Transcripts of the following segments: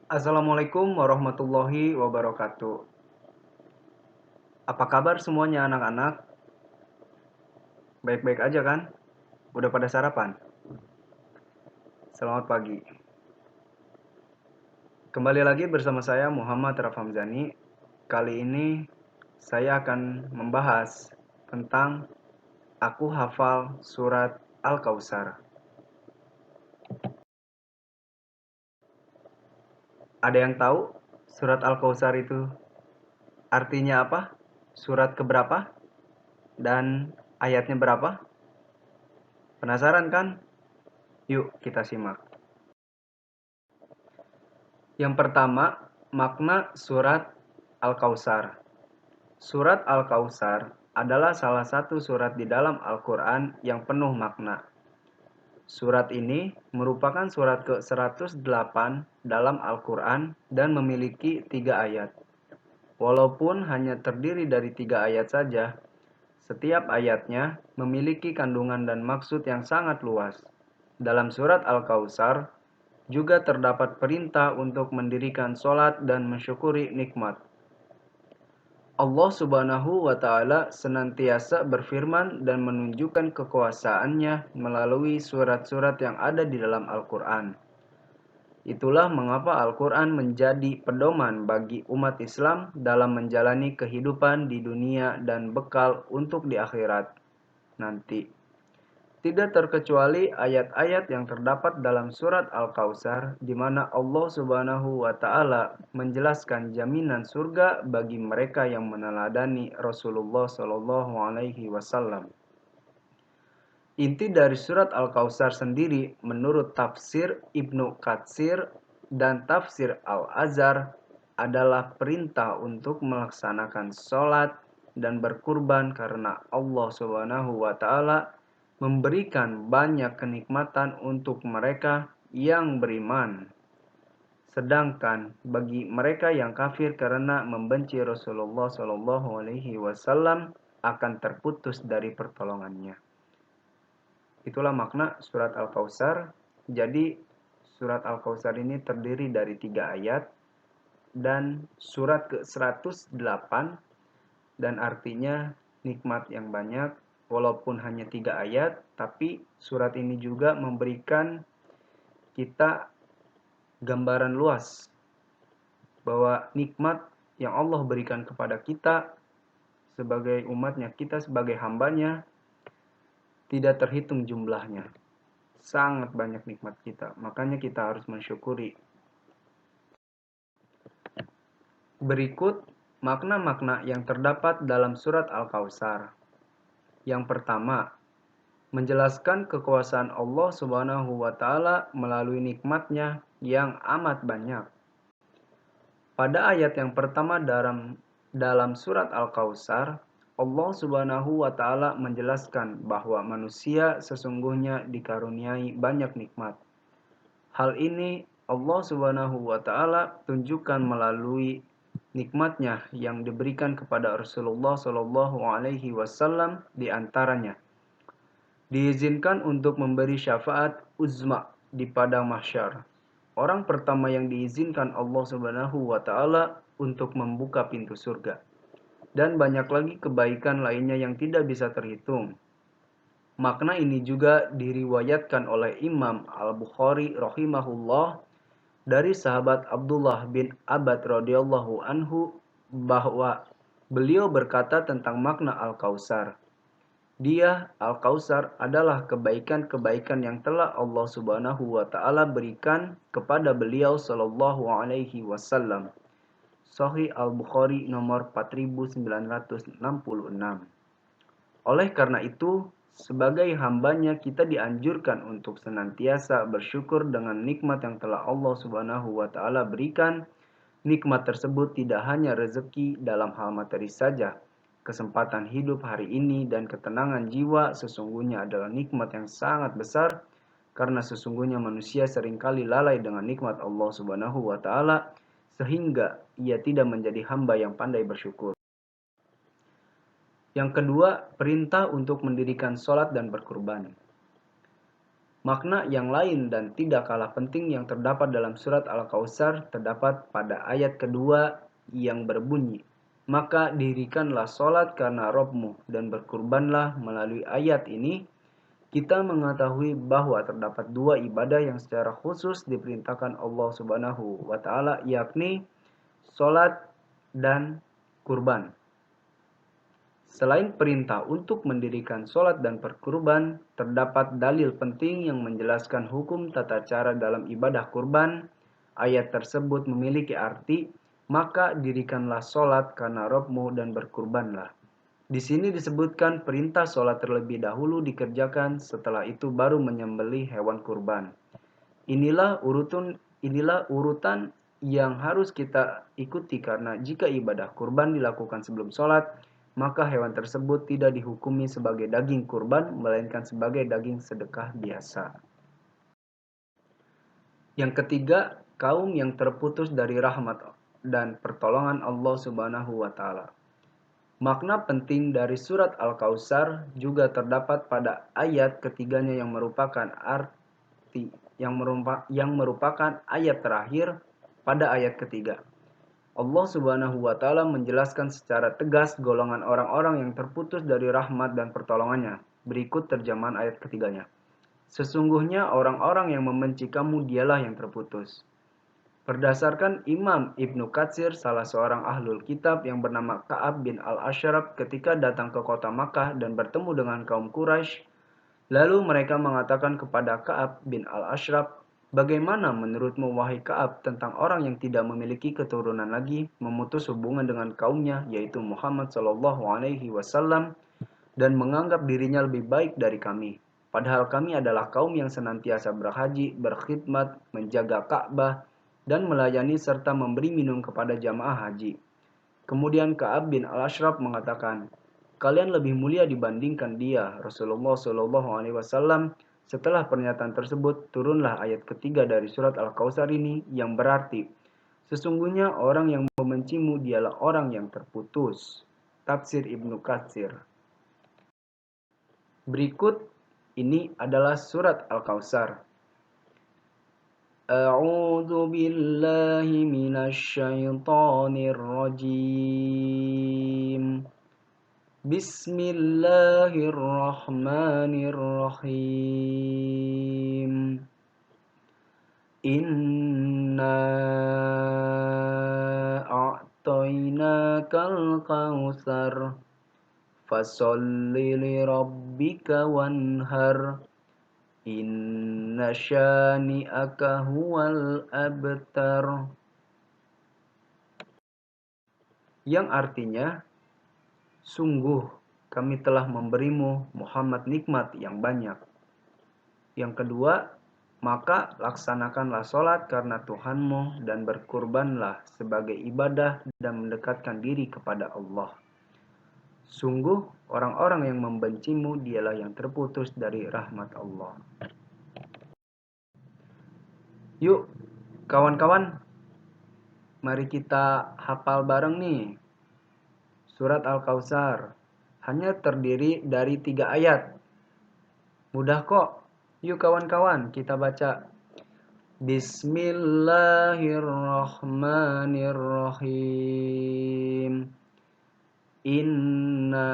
Assalamualaikum warahmatullahi wabarakatuh. Apa kabar semuanya anak-anak? Baik-baik aja kan? Udah pada sarapan? Selamat pagi. Kembali lagi bersama saya Muhammad Rafhamzani. Kali ini saya akan membahas tentang aku hafal surat Al-Kautsar. Ada yang tahu surat Al-Kautsar itu artinya apa? Surat keberapa? Dan ayatnya berapa? Penasaran kan? Yuk kita simak. Yang pertama, makna surat Al-Kautsar. Surat Al-Kautsar adalah salah satu surat di dalam Al-Quran yang penuh makna. Surat ini merupakan surat ke-108 dalam Al-Quran dan memiliki 3 ayat. Walaupun hanya terdiri dari 3 ayat saja, setiap ayatnya memiliki kandungan dan maksud yang sangat luas. Dalam surat Al-Kautsar juga terdapat perintah untuk mendirikan sholat dan mensyukuri nikmat. Allah Subhanahu wa Ta'ala senantiasa berfirman dan menunjukkan kekuasaannya melalui surat-surat yang ada di dalam Al-Quran. Itulah mengapa Al-Quran menjadi pedoman bagi umat Islam dalam menjalani kehidupan di dunia dan bekal untuk di akhirat nanti. Tidak terkecuali ayat-ayat yang terdapat dalam surat Al-Kautsar di mana Allah Subhanahu wa Ta'ala menjelaskan jaminan surga bagi mereka yang meneladani Rasulullah Shallallahu alaihi wasallam. Inti dari surat Al-Kautsar sendiri menurut tafsir Ibnu Katsir dan tafsir Al-Azhar adalah perintah untuk melaksanakan sholat dan berkurban karena Allah Subhanahu wa Ta'ala memberikan banyak kenikmatan untuk mereka yang beriman. Sedangkan bagi mereka yang kafir karena membenci Rasulullah Shallallahu alaihi wasallam akan terputus dari pertolongannya. Itulah makna surat Al-Kautsar. Jadi surat Al-Kautsar ini terdiri dari 3 ayat dan surat ke-108 dan artinya nikmat yang banyak. Walaupun hanya 3 ayat, tapi surat ini juga memberikan kita gambaran luas bahwa nikmat yang Allah berikan kepada kita sebagai umatnya, kita sebagai hambanya, tidak terhitung jumlahnya. Sangat banyak nikmat kita, makanya kita harus mensyukuri. Berikut makna-makna yang terdapat dalam surat Al-Kautsar. Yang pertama, menjelaskan kekuasaan Allah Subhanahu wa Ta'ala melalui nikmatnya yang amat banyak. Pada ayat yang pertama dalam surat Al-Kautsar, Allah Subhanahu wa Ta'ala menjelaskan bahwa manusia sesungguhnya dikaruniai banyak nikmat. Hal ini Allah Subhanahu wa Ta'ala tunjukkan melalui nikmatnya yang diberikan kepada Rasulullah Shallallahu alaihi wasallam di antaranya diizinkan untuk memberi syafaat uzma di padang mahsyar. Orang pertama yang diizinkan Allah Subhanahu wa Ta'ala untuk membuka pintu surga. Dan banyak lagi kebaikan lainnya yang tidak bisa terhitung. Makna ini juga diriwayatkan oleh Imam Al-Bukhari rahimahullah dari sahabat Abdullah bin Abbad radhiyallahu anhu bahwa beliau berkata tentang makna Al-Kautsar. Dia, Al-Kautsar, adalah kebaikan-kebaikan yang telah Allah Subhanahu wa Ta'ala berikan kepada beliau Sallallahu alaihi wasallam. Sahih Al-Bukhari nomor 4966. Oleh karena itu, sebagai hambanya kita dianjurkan untuk senantiasa bersyukur dengan nikmat yang telah Allah Subhanahu wa Ta'ala berikan. Nikmat tersebut tidak hanya rezeki dalam hal materi saja. Kesempatan hidup hari ini dan ketenangan jiwa sesungguhnya adalah nikmat yang sangat besar karena sesungguhnya manusia seringkali lalai dengan nikmat Allah Subhanahu wa Ta'ala sehingga ia tidak menjadi hamba yang pandai bersyukur. Yang kedua, perintah untuk mendirikan sholat dan berkurban. Makna yang lain dan tidak kalah penting yang terdapat dalam surat Al-Kautsar terdapat pada ayat kedua yang berbunyi, "Maka dirikanlah solat karena Rabbmu dan berkurbanlah." Melalui ayat ini, kita mengetahui bahwa terdapat dua ibadah yang secara khusus diperintahkan Allah Subhanahu wa Ta'ala, yakni solat dan kurban. Selain perintah untuk mendirikan sholat dan berkurban, terdapat dalil penting yang menjelaskan hukum tata cara dalam ibadah kurban. Ayat tersebut memiliki arti, "Maka dirikanlah sholat karena Rabbmu dan berkurbanlah." Di sini disebutkan perintah sholat terlebih dahulu dikerjakan, setelah itu baru menyembelih hewan kurban. Inilah urutan yang harus kita ikuti, karena jika ibadah kurban dilakukan sebelum sholat, maka hewan tersebut tidak dihukumi sebagai daging kurban, melainkan sebagai daging sedekah biasa. Yang ketiga, kaum yang terputus dari rahmat dan pertolongan Allah Subhanahu wa Ta'ala. Makna penting dari surat Al-Kautsar juga terdapat pada ayat ketiganya yang merupakan ayat terakhir pada ayat ketiga. Allah Subhanahu wa Ta'ala menjelaskan secara tegas golongan orang-orang yang terputus dari rahmat dan pertolongannya. Berikut terjemahan ayat ketiganya. "Sesungguhnya orang-orang yang membenci kamu dialah yang terputus." Berdasarkan Imam Ibnu Katsir, salah seorang ahlul kitab yang bernama Ka'ab bin al-Ashraf ketika datang ke kota Makkah dan bertemu dengan kaum Quraisy, lalu mereka mengatakan kepada Ka'ab bin al-Ashraf, "Bagaimana menurutmu wahai Ka'ab tentang orang yang tidak memiliki keturunan lagi, memutus hubungan dengan kaumnya yaitu Muhammad Shallallahu alaihi wasallam dan menganggap dirinya lebih baik dari kami? Padahal kami adalah kaum yang senantiasa berhaji, berkhidmat, menjaga Ka'bah, dan melayani serta memberi minum kepada jamaah haji." Kemudian Ka'ab bin al-Ashraf mengatakan, "Kalian lebih mulia dibandingkan dia, Rasulullah Shallallahu alaihi wasallam." Setelah pernyataan tersebut, turunlah ayat ketiga dari surat Al-Kautsar ini yang berarti, "Sesungguhnya orang yang membencimu dialah orang yang terputus." Tafsir Ibnu Katsir. Berikut ini adalah surat Al-Kautsar. A'udzu billahi minasyaitonir rajim. Bismillahirrahmanirrahim. Inna a'tainakal kautsar fasholli lirabbika wanhar. Inna syani'aka huwal abtar. Yang artinya, sungguh kami telah memberimu Muhammad nikmat yang banyak. Yang kedua, maka laksanakanlah sholat karena Tuhanmu dan berkurbanlah sebagai ibadah dan mendekatkan diri kepada Allah. Sungguh orang-orang yang membencimu dialah yang terputus dari rahmat Allah. Yuk kawan-kawan, mari kita hafal bareng nih. Surat Al-Kautsar hanya terdiri dari 3 ayat. Mudah kok. Yuk kawan-kawan, kita baca. Bismillahirrahmanirrahim. Inna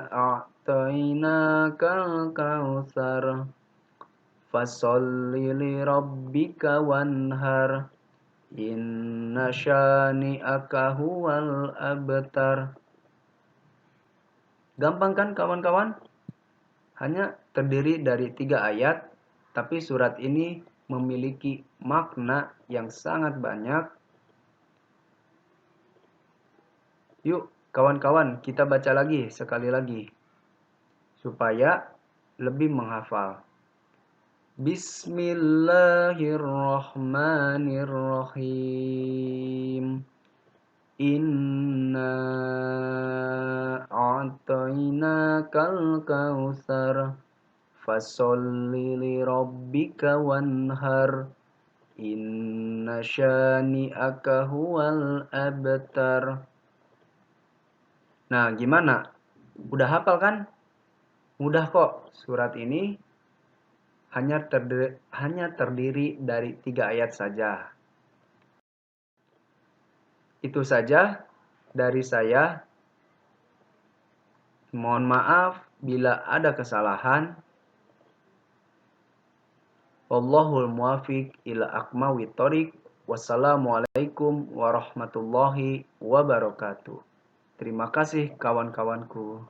a'tainakal kautsar fasholli lirabbika wanhar. Inna syani'aka huwal abtar. Gampang kan kawan-kawan? Hanya terdiri dari 3 ayat, tapi surat ini memiliki makna yang sangat banyak. Yuk kawan-kawan, kita baca lagi sekali lagi supaya lebih menghafal. Bismillahirrahmanirrahim. Inna a'tainakal kautsar fasholli lirabbika wanhar. Inna syani'aka huwal abtar. Nah, gimana? Udah hafal kan? Mudah kok surat ini. hanya terdiri dari 3 ayat saja. Itu saja dari saya. Mohon maaf bila ada kesalahan. Wallahul muwaffiq ila aqwamit thoriq. Wassalamualaikum warahmatullahi wabarakatuh. Terima kasih kawan-kawanku.